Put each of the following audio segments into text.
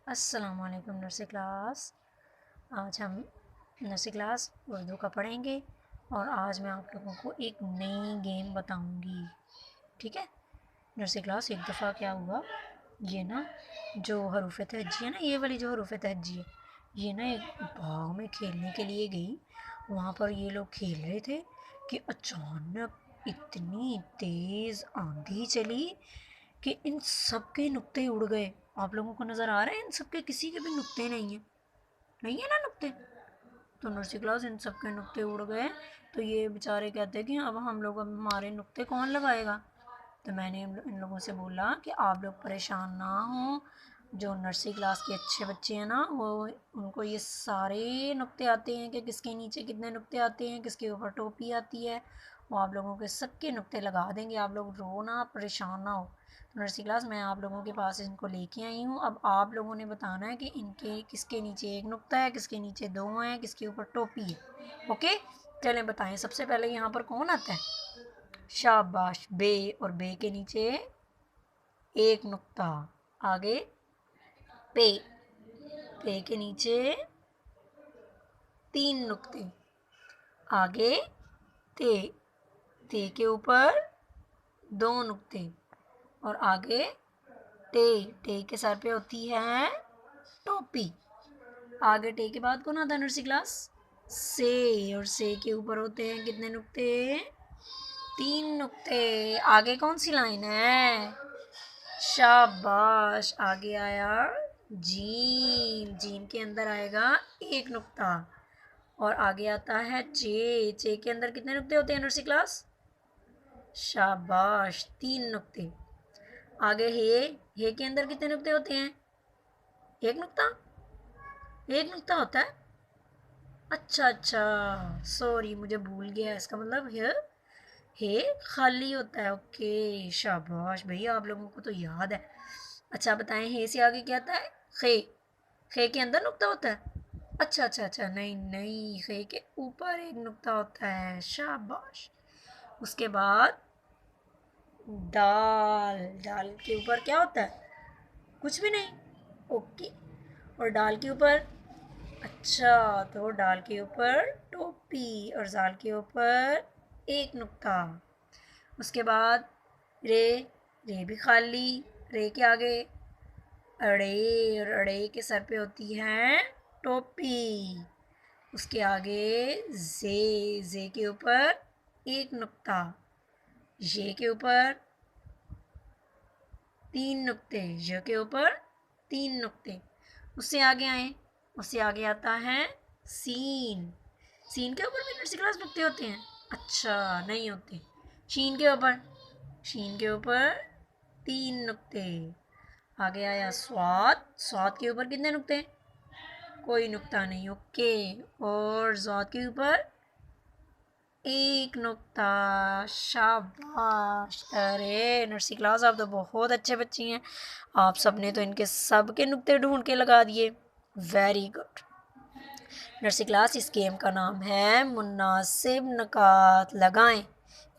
अस्सलाम वालेकुम nursery class. आज हम नर्सरी क्लास उर्दू का पढ़ेंगे और आज मैं आप लोगों को एक नई गेम बताऊंगी। ठीक है नर्सरी क्लास, एक दफ़ा क्या हुआ, ये ना जो हरूफ तहज्जी है ना, ये वाली जो हरूफ तहज्जी है, ये ना एक बाग में खेलने के लिए गई। वहाँ पर ये लोग खेल रहे थे कि अचानक इतनी तेज़ आंधी चली कि इन सब के नुक्ते उड़ गए। आप लोगों को नज़र आ रहे हैं इन सब के किसी के भी नुक्ते नहीं है, नहीं है ना नुक्ते। तो नर्सरी क्लास इन सब के नुक्ते उड़ गए। तो ये बेचारे कहते हैं कि अब हम लोग, अब हमारे नुक्ते कौन लगाएगा। तो मैंने इन लोगों से बोला कि आप लोग परेशान ना हो, जो नर्सरी क्लास के अच्छे बच्चे हैं ना, वो उनको ये सारे नुक्ते आते हैं कि किसके नीचे कितने नुक्ते आते हैं, किसके ऊपर टोपी आती है। वो आप लोगों के सबके नुक्ते लगा देंगे, आप लोग रो ना, परेशान ना हो। तो नर्सरी क्लास मैं आप लोगों के पास इनको लेके आई हूँ। अब आप लोगों ने बताना है कि इनके किसके नीचे एक नुक्ता है, किसके नीचे दो हैं, किसके ऊपर टोपी है। ओके, चलें बताएं। सबसे पहले यहाँ पर कौन आता है? शाबाश, बे। और बे के नीचे एक नुक्ता। आगे पे, पे के नीचे तीन नुक्ते। आगे ते, ते के ऊपर दो नुक्ते। और आगे टे, टे के सर पे होती है टोपी। आगे टे के बाद कौन आता है नर्सरी क्लास? से। और से के ऊपर होते हैं कितने नुक्ते? तीन नुक्ते। आगे कौन सी लाइन है? शाबाश, आगे आया जीम। जीम के अंदर आएगा एक नुक्ता। और आगे आता है चे। चे के अंदर कितने नुक्ते होते हैं नर्सरी क्लास? शाबाश, तीन नुक्ते। आगे हे के अंदर कितने नुक्ते होते हैं? एक नुक्ता, एक नुक्ता होता है। अच्छा अच्छा, सॉरी मुझे भूल गया, इसका मतलब हे खाली होता है। ओके, शाबाश भैया, आप लोगों को तो याद है। अच्छा बताएं, हे से आगे क्या आता है? खे। खे के अंदर नुक्ता होता है? अच्छा अच्छा अच्छा, नहीं नहीं, खे के ऊपर एक नुक्ता होता है। शाबाश। उसके बाद दाल। दाल के ऊपर क्या होता है? कुछ भी नहीं। ओके। और दाल के ऊपर? अच्छा, तो डाल के ऊपर टोपी और जाल के ऊपर एक नुक्ता। उसके बाद रे। रे भी खाली। रे के आगे अड़े, और अड़े के सर पे होती है टोपी। उसके आगे जे। जे के ऊपर एक नुक्ता। ये के ऊपर तीन नुक्ते। य के ऊपर तीन नुक्ते। उससे आगे आए, उससे आगे आता है सीन। सीन के ऊपर भी नर्सरी क्लास नुक्ते होते हैं? अच्छा, नहीं होते। शीन के ऊपर? शीन के ऊपर तीन नुक्ते। आगे आया स्वाद। स्वाद के ऊपर कितने नुक्ते? कोई नुक्ता नहीं। ओके। और जॉद के ऊपर एक नुक्ता। शाबाश, अरे नर्सरी क्लास, आप तो बहुत अच्छे बच्चे हैं। आप सबने तो इनके सब के नुक्ते ढूंढ के लगा दिए। Very good. नर्सरी क्लास, इस गेम का नाम है मुनासिब नकात लगाएं।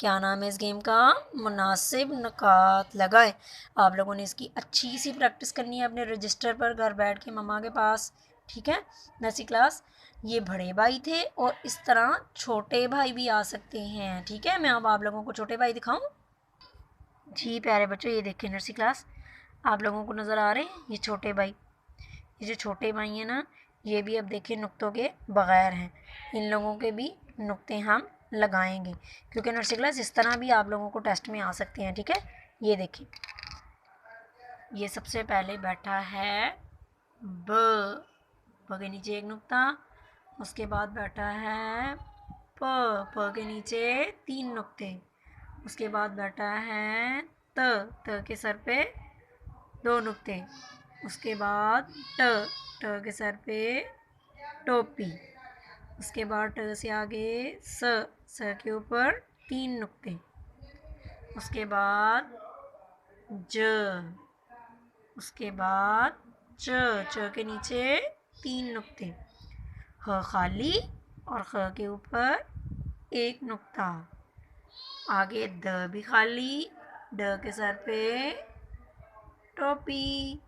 क्या नाम है इस गेम का? मुनासिब नकात लगाएं। आप लोगों ने इसकी अच्छी सी प्रैक्टिस करनी है अपने रजिस्टर पर, घर बैठ के मम्मा के पास। ठीक है नर्सरी क्लास, ये बड़े भाई थे और इस तरह छोटे भाई भी आ सकते हैं। ठीक है, मैं अब आप लोगों को छोटे भाई दिखाऊं? जी प्यारे बच्चों, ये देखिए नर्सरी क्लास, आप लोगों को नज़र आ रहे हैं ये छोटे भाई। ये जो छोटे भाई हैं ना, ये भी अब देखिए नुक्तों के बग़ैर हैं। इन लोगों के भी नुक्ते हम लगाएंगे, क्योंकि नर्सरी क्लास इस तरह भी आप लोगों को टेस्ट में आ सकते हैं। ठीक है, ये देखिए, ये सबसे पहले बैठा है ब। ब के नीचे एक नुक्ता। उसके बाद बैठा है प। प के नीचे तीन नुक्ते। उसके बाद बैठा है त। त के सर पे दो नुक्ते। उसके बाद ट। ट के सर पे टोपी। उसके बाद ट से आगे स। स के ऊपर तीन नुक्ते। उसके बाद ज। उसके बाद च। च के नीचे तीन नुक्ते। ह खाली और ख के ऊपर एक नुक्ता। आगे द भी खाली, ड के सर पे टोपी।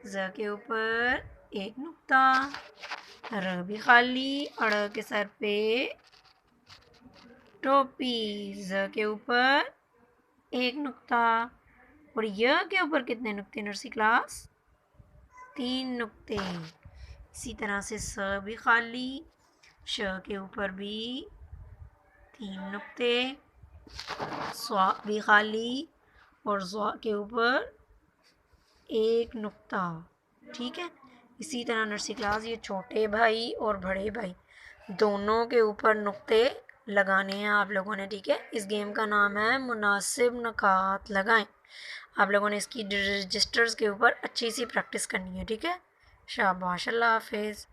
ज के ऊपर एक नुक्ता, र भी खाली, अड़ के सर पे टोपी, ज के ऊपर एक नुक्ता, और य के ऊपर कितने नुक्ते नर्सरी क्लास? 3 नुक्ते। इसी तरह से स भी खाली, श के ऊपर भी 3 नुक्ते, स्वा भी खाली और ज़्वा के ऊपर एक नुक्ता। ठीक है, इसी तरह नर्सरी क्लास ये छोटे भाई और बड़े भाई दोनों के ऊपर नुक्ते लगाने हैं आप लोगों ने। ठीक है, इस गेम का नाम है मुनासिब नुकात लगाएं। आप लोगों ने इसकी रजिस्टर्स के ऊपर अच्छी सी प्रैक्टिस करनी है। ठीक है, शाबाश, अल्लाह हाफिज़।